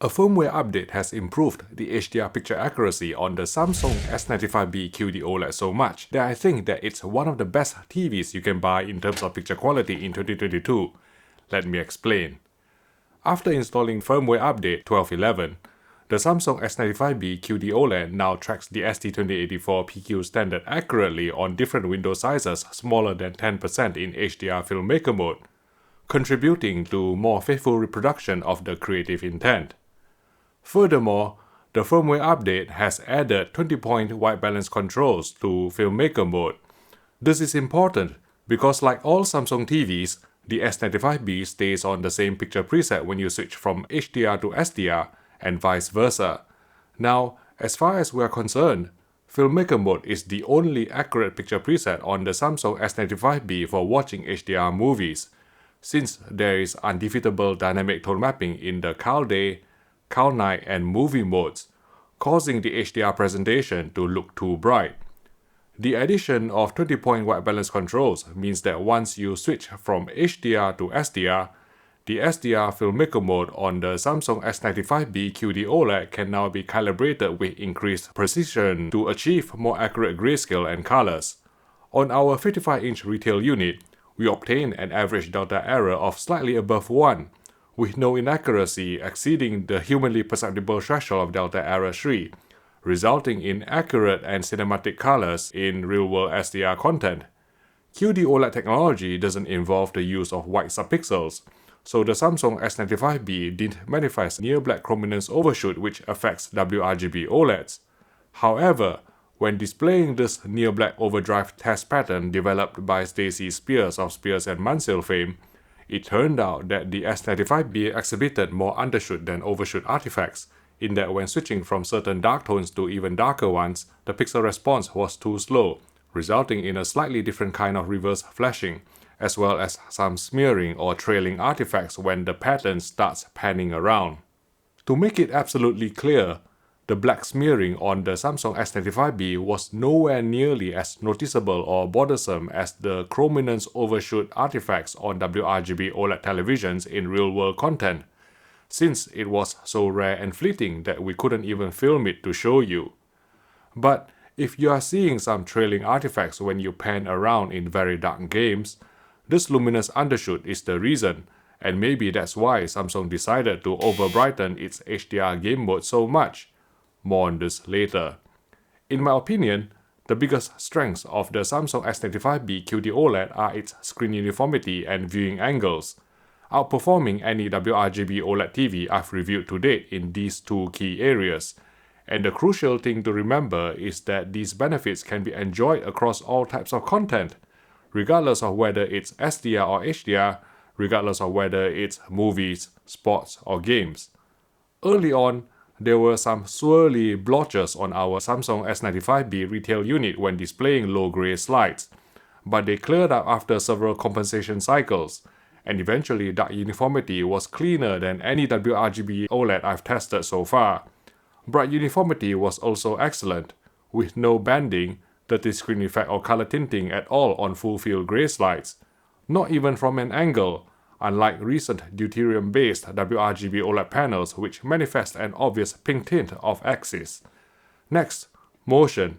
A firmware update has improved the HDR picture accuracy on the Samsung S95B QD-OLED so much that I think that it's one of the best TVs you can buy in terms of picture quality in 2022. Let me explain. After installing firmware update 12.11, the Samsung S95B QD-OLED now tracks the ST2084 PQ standard accurately on different window sizes smaller than 10% in HDR Filmmaker Mode, contributing to more faithful reproduction of the creative intent. Furthermore, the firmware update has added 20-point white balance controls to Filmmaker Mode. This is important because like all Samsung TVs, the S95B stays on the same picture preset when you switch from HDR to SDR and vice versa. Now, as far as we are concerned, Filmmaker Mode is the only accurate picture preset on the Samsung S95B for watching HDR movies, since there is undefeatable dynamic tone mapping in the Cal Day, Cal Night and movie modes, causing the HDR presentation to look too bright. The addition of 20-point white balance controls means that once you switch from HDR to SDR, the SDR Filmmaker Mode on the Samsung S95B QD-OLED can now be calibrated with increased precision to achieve more accurate grayscale and colors. On our 55-inch retail unit, we obtain an average delta error of slightly above 1, with no inaccuracy exceeding the humanly perceptible threshold of delta error 3, resulting in accurate and cinematic colors in real-world SDR content. QD-OLED technology doesn't involve the use of white subpixels, so the Samsung S95B didn't manifest near-black chrominance overshoot which affects WRGB OLEDs. However, when displaying this near-black overdrive test pattern developed by Stacy Spears of Spears and Mansell fame, it turned out that the S95B exhibited more undershoot than overshoot artifacts, in that when switching from certain dark tones to even darker ones, the pixel response was too slow, resulting in a slightly different kind of reverse flashing, as well as some smearing or trailing artifacts when the pattern starts panning around. To make it absolutely clear, the black smearing on the Samsung S95B was nowhere nearly as noticeable or bothersome as the chrominance overshoot artifacts on WRGB OLED televisions in real-world content, since it was so rare and fleeting that we couldn't even film it to show you. But if you are seeing some trailing artifacts when you pan around in very dark games, this luminous undershoot is the reason, and maybe that's why Samsung decided to over-brighten its HDR game mode so much. More on this later. In my opinion, the biggest strengths of the Samsung S95B QD-OLED are its screen uniformity and viewing angles, outperforming any WRGB OLED TV I've reviewed to date in these two key areas. And the crucial thing to remember is that these benefits can be enjoyed across all types of content, regardless of whether it's SDR or HDR, regardless of whether it's movies, sports, or games. Early on, there were some swirly blotches on our Samsung S95B retail unit when displaying low-gray slides, but they cleared up after several compensation cycles, and eventually dark uniformity was cleaner than any WRGB OLED I've tested so far. Bright uniformity was also excellent, with no banding, dirty screen effect or color tinting at all on full-field gray slides, not even from an angle, unlike recent deuterium-based WRGB OLED panels which manifest an obvious pink tint off axis. Next, motion.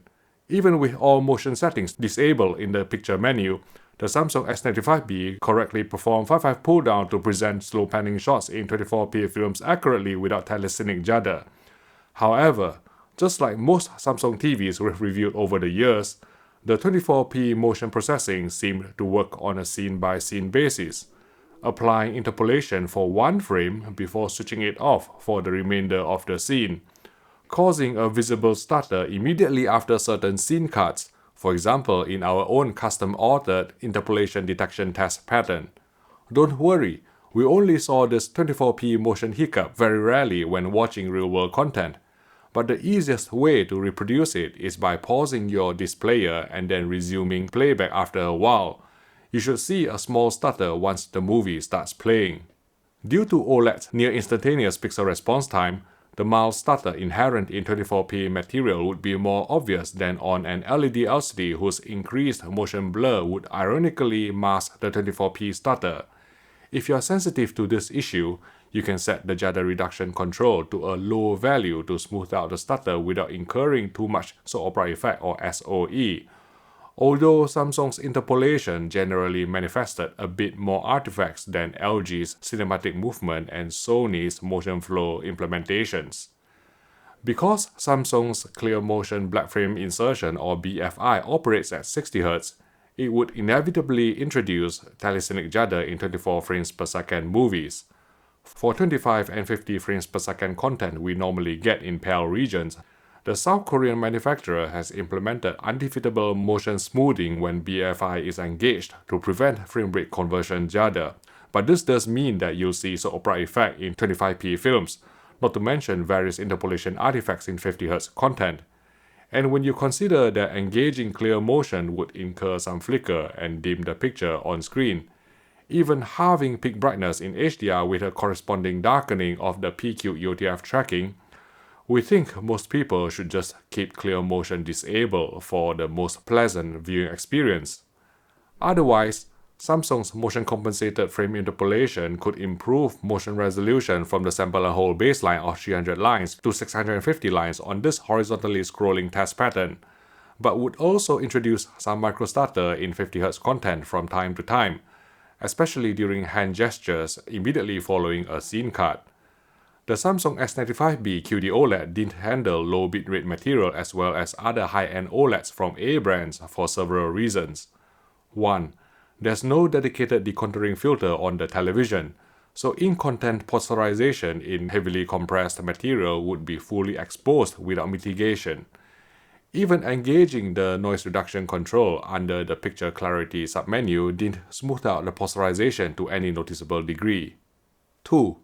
Even with all motion settings disabled in the picture menu, the Samsung S95B correctly performed 5.5 pull-down to present slow panning shots in 24p films accurately without telecinic judder. However, just like most Samsung TVs we've reviewed over the years, the 24p motion processing seemed to work on a scene-by-scene basis, applying interpolation for one frame before switching it off for the remainder of the scene, causing a visible stutter immediately after certain scene cuts, for example in our own custom-authored interpolation detection test pattern. Don't worry, we only saw this 24p motion hiccup very rarely when watching real-world content, but the easiest way to reproduce it is by pausing your displayer and then resuming playback after a while. You should see a small stutter once the movie starts playing. Due to OLED's near-instantaneous pixel response time, the mild stutter inherent in 24p material would be more obvious than on an LED LCD whose increased motion blur would ironically mask the 24p stutter. If you are sensitive to this issue, You can set the judder reduction control to a low value to smooth out the stutter without incurring too much soap opera effect or SOE. Although Samsung's interpolation generally manifested a bit more artifacts than LG's cinematic movement and Sony's motion flow implementations. Because Samsung's clear motion black frame insertion or BFI operates at 60 Hz, it would inevitably introduce telecinic judder in 24 frames per second movies. For 25 and 50 frames per second content we normally get in PAL regions, the South Korean manufacturer has implemented undefeatable motion smoothing when BFI is engaged to prevent frame rate conversion judder. But this does mean that you'll see soap opera effect in 25p films, not to mention various interpolation artifacts in 50 Hz content. And when you consider that engaging clear motion would incur some flicker and dim the picture on screen, even halving peak brightness in HDR with a corresponding darkening of the PQ EOTF tracking, we think most people should just keep clear motion disabled for the most pleasant viewing experience. Otherwise, Samsung's motion-compensated frame interpolation could improve motion resolution from the sample and hold baseline of 300 lines to 650 lines on this horizontally scrolling test pattern, but would also introduce some microstutter in 50 Hz content from time to time, especially during hand gestures immediately following a scene cut. The Samsung S95B QD-OLED didn't handle low bitrate material as well as other high-end OLEDs from A brands for several reasons. 1. There's no dedicated decontouring filter on the television, so in-content posterization in heavily compressed material would be fully exposed without mitigation. Even engaging the noise reduction control under the picture clarity submenu didn't smooth out the posterization to any noticeable degree. 2.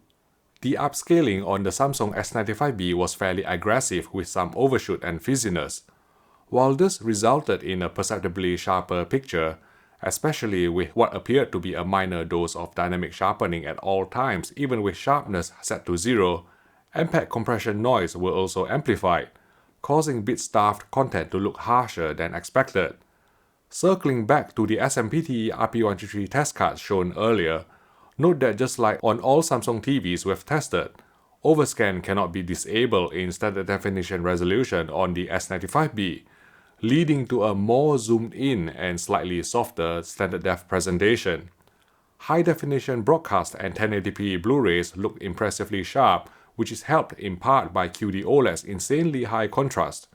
The upscaling on the Samsung S95B was fairly aggressive with some overshoot and fizziness. While this resulted in a perceptibly sharper picture, especially with what appeared to be a minor dose of dynamic sharpening at all times even with sharpness set to 0, MPEG compression noise were also amplified, causing bit-starved content to look harsher than expected. Circling back to the SMPTE RP133 test cards shown earlier, note that just like on all Samsung TVs we've tested, overscan cannot be disabled in standard definition resolution on the S95B, leading to a more zoomed-in and slightly softer standard def presentation. High-definition broadcast and 1080p Blu-rays look impressively sharp, which is helped in part by QD-OLED's insanely high contrast,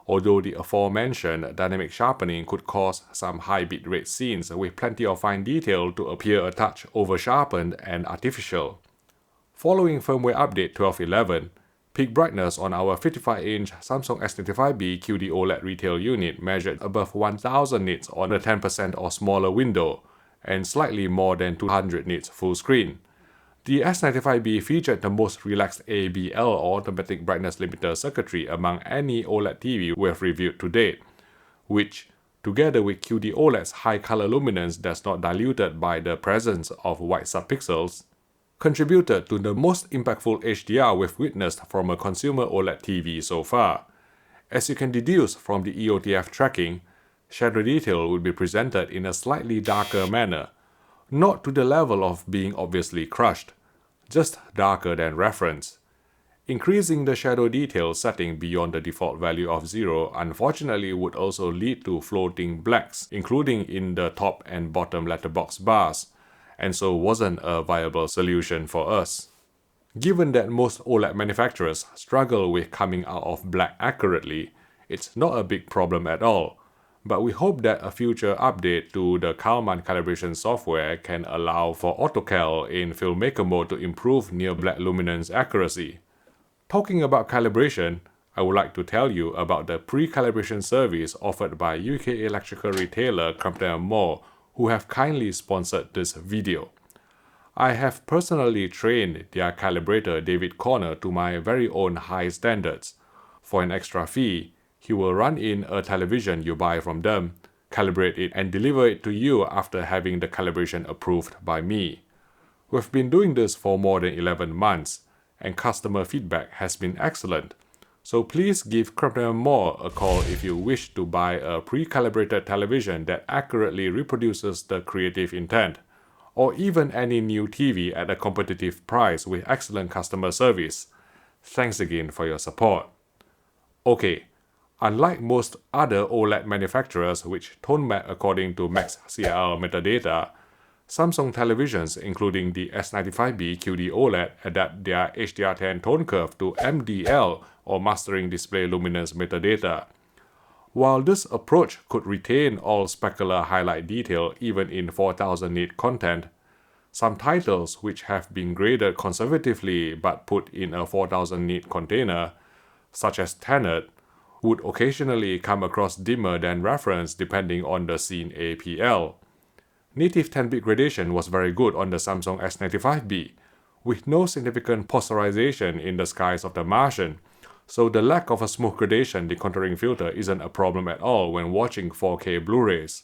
although the aforementioned dynamic sharpening could cause some high bitrate scenes with plenty of fine detail to appear a touch over-sharpened and artificial. Following firmware update 12.11, peak brightness on our 55-inch Samsung S95B QD-OLED retail unit measured above 1000 nits on a 10% or smaller window, and slightly more than 200 nits full screen. The S95B featured the most relaxed ABL or automatic brightness limiter circuitry among any OLED TV we've reviewed to date, which, together with QD-OLED's high color luminance that's not diluted by the presence of white subpixels, contributed to the most impactful HDR we've witnessed from a consumer OLED TV so far. As you can deduce from the EOTF tracking, shadow detail would be presented in a slightly darker manner, not to the level of being obviously crushed, just darker than reference. Increasing the shadow detail setting beyond the default value of 0 unfortunately would also lead to floating blacks, including in the top and bottom letterbox bars, and so wasn't a viable solution for us. Given that most OLED manufacturers struggle with coming out of black accurately, it's not a big problem at all, but we hope that a future update to the Kalman calibration software can allow for AutoCal in Filmmaker Mode to improve near black luminance accuracy. Talking about calibration, I would like to tell you about the pre-calibration service offered by UK electrical retailer Filmmaker Mode, who have kindly sponsored this video. I have personally trained their calibrator David Corner to my very own high standards. For an extra fee, he will run in a television you buy from them, calibrate it and deliver it to you after having the calibration approved by me. We've been doing this for more than 11 months, and customer feedback has been excellent. So please give Filmmaker Mode a call if you wish to buy a pre-calibrated television that accurately reproduces the creative intent. or even any new TV at a competitive price with excellent customer service. Thanks again for your support. Okay, unlike most other OLED manufacturers which tone map according to max CIR metadata, Samsung televisions, including the S95B QD-OLED, adapt their HDR10 tone curve to MDL or Mastering Display Luminance metadata. While this approach could retain all specular highlight detail even in 4000 nit content, some titles which have been graded conservatively but put in a 4000 nit container, such as Tenet, would occasionally come across dimmer than reference depending on the scene APL. Native 10-bit gradation was very good on the Samsung S95B, with no significant posterization in the skies of the Martian, so the lack of a smooth gradation decontouring filter isn't a problem at all when watching 4K Blu-rays.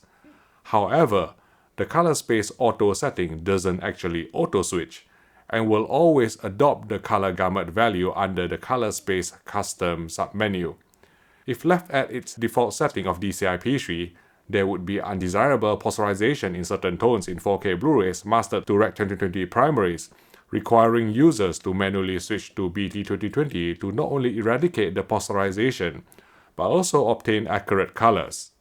However, the color space auto setting doesn't actually auto-switch, and will always adopt the color gamut value under the color space custom submenu. If left at its default setting of DCI-P3, there would be undesirable posterization in certain tones in 4K Blu-rays mastered to Rec 2020 primaries, requiring users to manually switch to BT 2020 to not only eradicate the posterization, but also obtain accurate colors.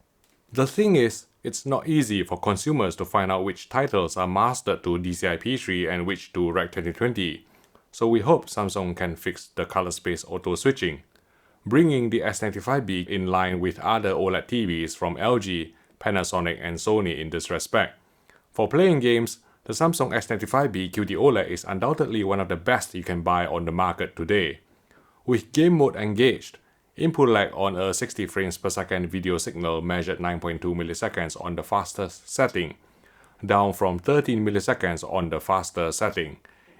The thing is, it's not easy for consumers to find out which titles are mastered to DCI-P3 and which to Rec 2020, so we hope Samsung can fix the color space auto-switching, bringing the S95B in line with other OLED TVs from LG, Panasonic and Sony in this respect. For playing games, the Samsung S95B QD-OLED is undoubtedly one of the best you can buy on the market today. With game mode engaged, input lag on a 60 frames per second video signal measured 9.2 milliseconds on the fastest setting, down from 13 milliseconds on the faster setting,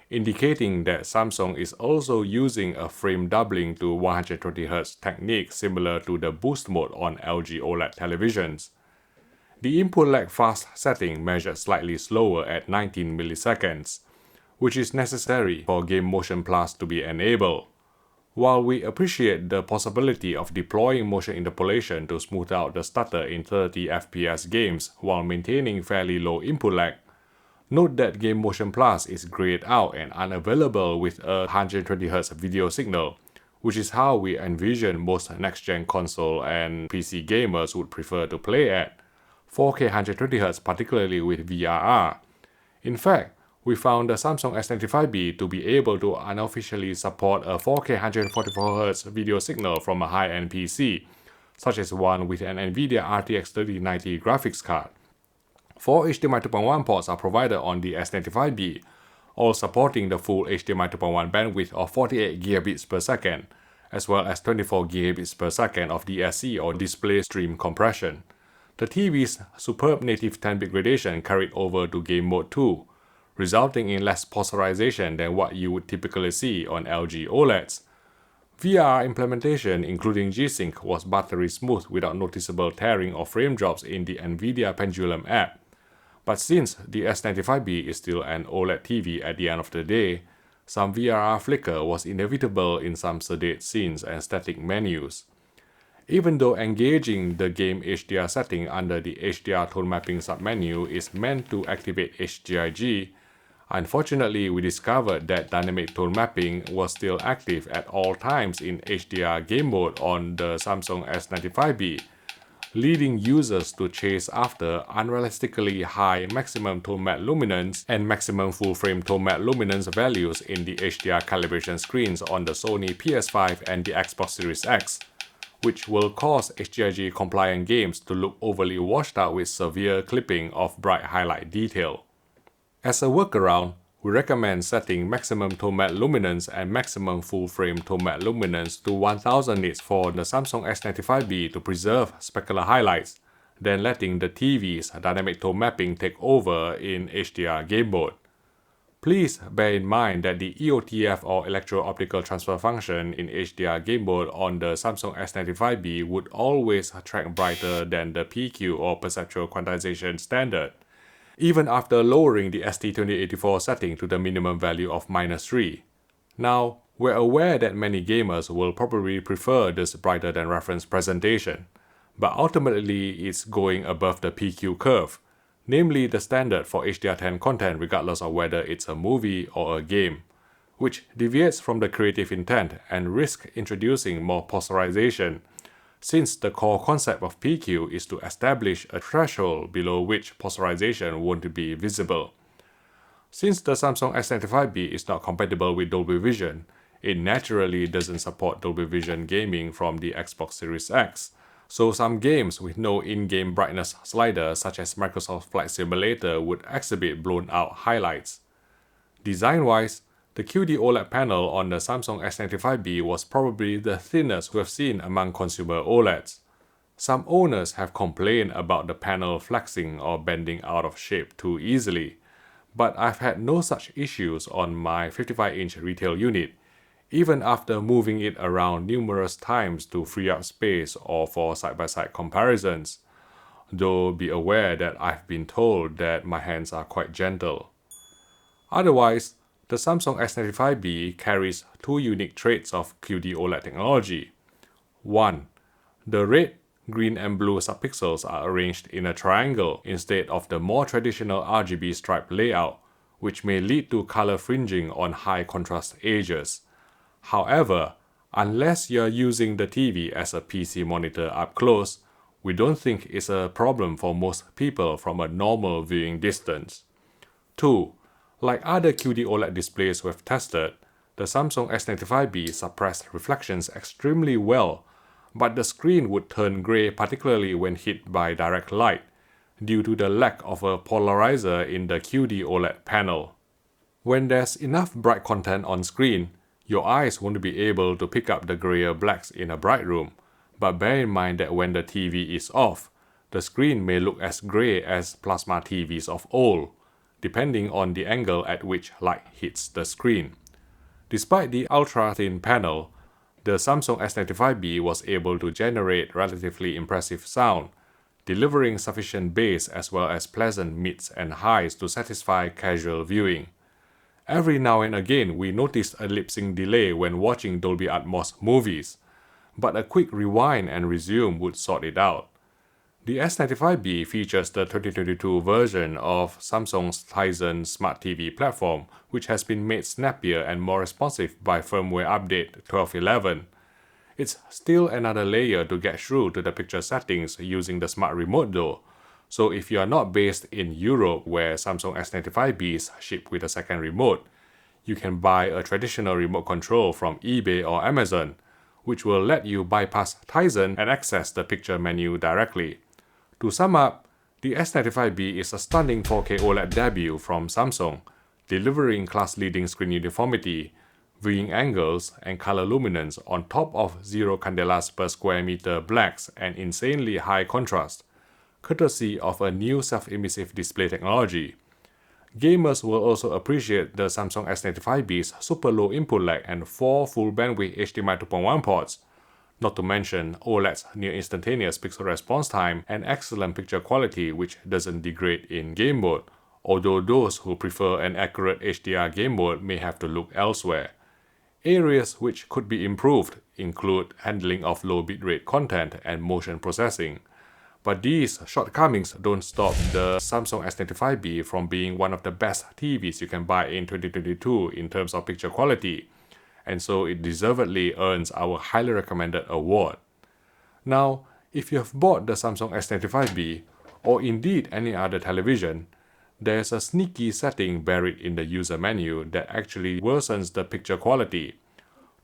indicating that Samsung is also using a frame doubling to 120Hz technique similar to the boost mode on LG OLED televisions. The input lag fast setting measured slightly slower at 19 milliseconds, which is necessary for Game Motion Plus to be enabled. While we appreciate the possibility of deploying motion interpolation to smooth out the stutter in 30 FPS games while maintaining fairly low input lag, note that Game Motion Plus is grayed out and unavailable with a 120Hz video signal, which is how we envision most next-gen console and PC gamers would prefer to play at 4K 120Hz, particularly with VRR. In fact, we found the Samsung S95B to be able to unofficially support a 4K 144Hz video signal from a high-end PC, such as one with an NVIDIA RTX 3090 graphics card. 4 HDMI 2.1 ports are provided on the S95B, all supporting the full HDMI 2.1 bandwidth of 48 gigabits per second, as well as 24 gigabits per second of DSC or display stream compression. The TV's superb native 10-bit gradation carried over to game mode too, resulting in less posterization than what you would typically see on LG OLEDs. VR implementation, including G-Sync, was buttery smooth without noticeable tearing or frame drops in the NVIDIA Pendulum app. But since the S95B is still an OLED TV at the end of the day, some VRR flicker was inevitable in some sedate scenes and static menus. Even though engaging the game HDR setting under the HDR tone mapping submenu is meant to activate HGIG, unfortunately we discovered that dynamic tone mapping was still active at all times in HDR game mode on the Samsung S95B, leading users to chase after unrealistically high maximum tone map luminance and maximum full frame tone map luminance values in the HDR calibration screens on the Sony PS5 and the Xbox Series X, which will cause HGIG compliant games to look overly washed out with severe clipping of bright highlight detail. As a workaround, we recommend setting maximum tone map luminance and maximum full frame tone map luminance to 1000 nits for the Samsung S95B to preserve specular highlights, then letting the TV's dynamic tone mapping take over in HDR game mode. Please bear in mind that the EOTF or electro-optical transfer function in HDR game mode on the Samsung S95B would always track brighter than the PQ or perceptual quantization standard, even after lowering the ST2084 setting to the minimum value of -3. Now, we're aware that many gamers will probably prefer this brighter than reference presentation, but ultimately it's going above the PQ curve, namely the standard for HDR10 content regardless of whether it's a movie or a game, which deviates from the creative intent and risks introducing more polarization, since the core concept of PQ is to establish a threshold below which polarization won't be visible. Since the Samsung S95B is not compatible with Dolby Vision, it naturally doesn't support Dolby Vision gaming from the Xbox Series X, so some games with no in-game brightness slider such as Microsoft Flight Simulator would exhibit blown-out highlights. Design-wise, the QD-OLED panel on the Samsung S95B was probably the thinnest we've seen among consumer OLEDs. Some owners have complained about the panel flexing or bending out of shape too easily, but I've had no such issues on my 55-inch retail unit, even after moving it around numerous times to free up space or for side-by-side comparisons, though be aware that I've been told that my hands are quite gentle. Otherwise, the Samsung S95B carries two unique traits of QD-OLED technology. 1. The red, green and blue subpixels are arranged in a triangle instead of the more traditional RGB stripe layout, which may lead to color fringing on high contrast edges. However, unless you're using the TV as a PC monitor up close, we don't think it's a problem for most people from a normal viewing distance. 2. Like other QD-OLED displays we've tested, the Samsung S95B suppressed reflections extremely well, but the screen would turn gray particularly when hit by direct light, due to the lack of a polarizer in the QD-OLED panel. When there's enough bright content on screen, your eyes won't be able to pick up the grayer blacks in a bright room, but bear in mind that when the TV is off, the screen may look as gray as plasma TVs of old, depending on the angle at which light hits the screen. Despite the ultra-thin panel, the Samsung S95B was able to generate relatively impressive sound, delivering sufficient bass as well as pleasant mids and highs to satisfy casual viewing. Every now and again, we noticed a lip-sync delay when watching Dolby Atmos movies, but a quick rewind and resume would sort it out. The S95B features the 2022 version of Samsung's Tizen Smart TV platform, which has been made snappier and more responsive by firmware update 12.11. It's still another layer to get through to the picture settings using the smart remote though, so if you are not based in Europe where Samsung S95Bs ship with a second remote, you can buy a traditional remote control from eBay or Amazon, which will let you bypass Tizen and access the picture menu directly. To sum up, the S95B is a stunning 4K OLED debut from Samsung, delivering class-leading screen uniformity, viewing angles, and color luminance on top of 0 candelas per square meter blacks and insanely high contrast, courtesy of a new self-emissive display technology. Gamers will also appreciate the Samsung S95B's super low input lag and 4 full bandwidth HDMI 2.1 ports, not to mention OLED's near instantaneous pixel response time and excellent picture quality which doesn't degrade in game mode, although those who prefer an accurate HDR game mode may have to look elsewhere. Areas which could be improved include handling of low bitrate content and motion processing. But these shortcomings don't stop the Samsung S95B from being one of the best TVs you can buy in 2022 in terms of picture quality, and so it deservedly earns our highly recommended award. Now, if you have bought the Samsung S95B, or indeed any other television, there's a sneaky setting buried in the user menu that actually worsens the picture quality.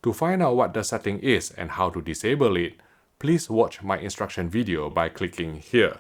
To find out what the setting is and how to disable it, please watch my instruction video by clicking here.